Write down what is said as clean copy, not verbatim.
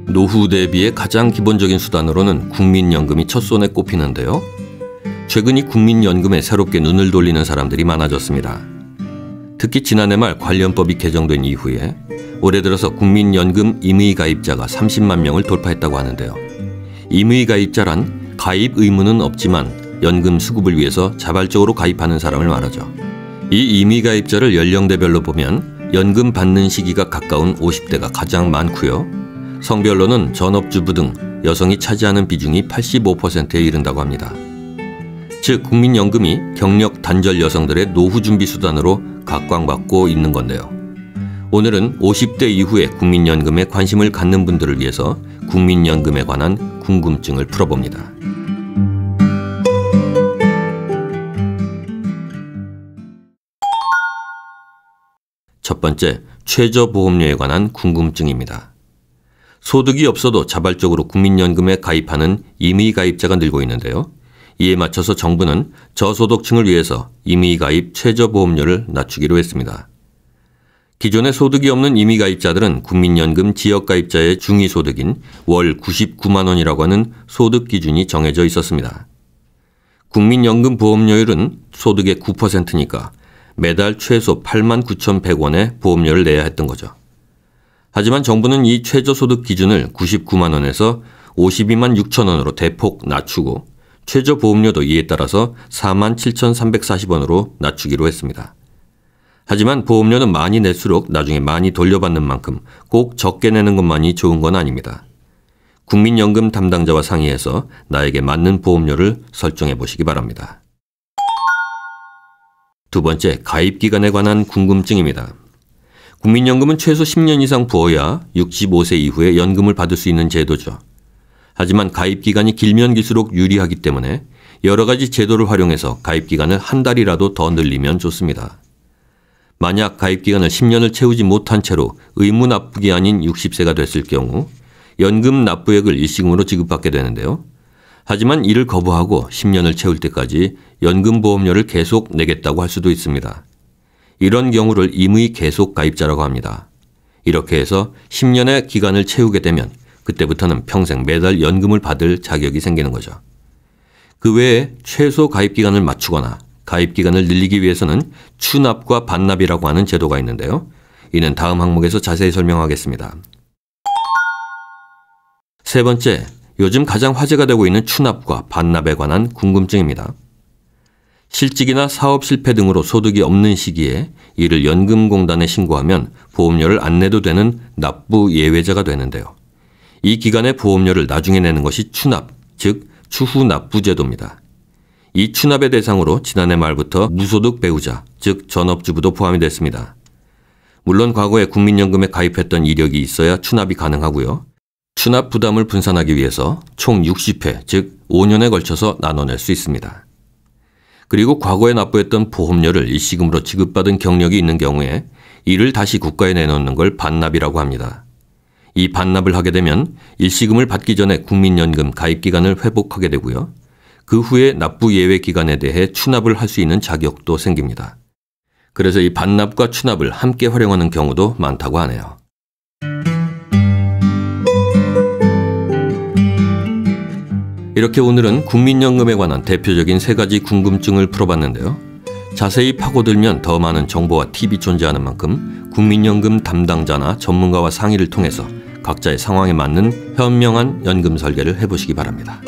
노후 대비의 가장 기본적인 수단으로는 국민연금이 첫손에 꼽히는데요. 최근 이 국민연금에 새롭게 눈을 돌리는 사람들이 많아졌습니다. 특히 지난해 말 관련법이 개정된 이후에 올해 들어서 국민연금 임의가입자가 30만 명을 돌파했다고 하는데요. 임의가입자란 가입 의무는 없지만 연금 수급을 위해서 자발적으로 가입하는 사람을 말하죠. 이 임의가입자를 연령대별로 보면 연금 받는 시기가 가까운 50대가 가장 많고요. 성별로는 전업주부 등 여성이 차지하는 비중이 85%에 이른다고 합니다. 즉 국민연금이 경력 단절 여성들의 노후 준비 수단으로 각광받고 있는 건데요. 오늘은 50대 이후에 국민연금에 관심을 갖는 분들을 위해서 국민연금에 관한 궁금증을 풀어봅니다. 첫 번째, 최저보험료에 관한 궁금증입니다. 소득이 없어도 자발적으로 국민연금에 가입하는 임의가입자가 늘고 있는데요. 이에 맞춰서 정부는 저소득층을 위해서 임의가입 최저보험료를 낮추기로 했습니다. 기존에 소득이 없는 임의가입자들은 국민연금 지역가입자의 중위소득인 월 99만 원이라고 하는 소득 기준이 정해져 있었습니다. 국민연금 보험료율은 소득의 9%니까 매달 최소 89,100원의 보험료를 내야 했던 거죠. 하지만 정부는 이 최저소득 기준을 99만 원에서 52만 6천 원으로 대폭 낮추고 최저보험료도 이에 따라서 47,340원으로 낮추기로 했습니다. 하지만 보험료는 많이 낼수록 나중에 많이 돌려받는 만큼 꼭 적게 내는 것만이 좋은 건 아닙니다. 국민연금 담당자와 상의해서 나에게 맞는 보험료를 설정해 보시기 바랍니다. 두 번째, 가입기간에 관한 궁금증입니다. 국민연금은 최소 10년 이상 부어야 65세 이후에 연금을 받을 수 있는 제도죠. 하지만 가입기간이 길면 길수록 유리하기 때문에 여러 가지 제도를 활용해서 가입기간을 한 달이라도 더 늘리면 좋습니다. 만약 가입기간을 10년을 채우지 못한 채로 의무납부기 아닌 60세가 됐을 경우 연금 납부액을 일시금으로 지급받게 되는데요. 하지만 이를 거부하고 10년을 채울 때까지 연금보험료를 계속 내겠다고 할 수도 있습니다. 이런 경우를 임의 계속 가입자라고 합니다. 이렇게 해서 10년의 기간을 채우게 되면 그때부터는 평생 매달 연금을 받을 자격이 생기는 거죠. 그 외에 최소 가입기간을 맞추거나 가입기간을 늘리기 위해서는 추납과 반납이라고 하는 제도가 있는데요. 이는 다음 항목에서 자세히 설명하겠습니다. 세 번째, 요즘 가장 화제가 되고 있는 추납과 반납에 관한 궁금증입니다. 실직이나 사업 실패 등으로 소득이 없는 시기에 이를 연금공단에 신고하면 보험료를 안 내도 되는 납부 예외자가 되는데요. 이 기간의 보험료를 나중에 내는 것이 추납, 즉 추후 납부 제도입니다. 이 추납의 대상으로 지난해 말부터 무소득 배우자, 즉 전업주부도 포함이 됐습니다. 물론 과거에 국민연금에 가입했던 이력이 있어야 추납이 가능하고요. 추납 부담을 분산하기 위해서 총 60회, 즉 5년에 걸쳐서 나눠낼 수 있습니다. 그리고 과거에 납부했던 보험료를 일시금으로 지급받은 경력이 있는 경우에 이를 다시 국가에 내놓는 걸 반납이라고 합니다. 이 반납을 하게 되면 일시금을 받기 전에 국민연금 가입기간을 회복하게 되고요. 그 후에 납부 예외 기간에 대해 추납을 할 수 있는 자격도 생깁니다. 그래서 이 반납과 추납을 함께 활용하는 경우도 많다고 하네요. 이렇게 오늘은 국민연금에 관한 대표적인 세 가지 궁금증을 풀어봤는데요. 자세히 파고들면 더 많은 정보와 팁이 존재하는 만큼 국민연금 담당자나 전문가와 상의를 통해서 각자의 상황에 맞는 현명한 연금 설계를 해보시기 바랍니다.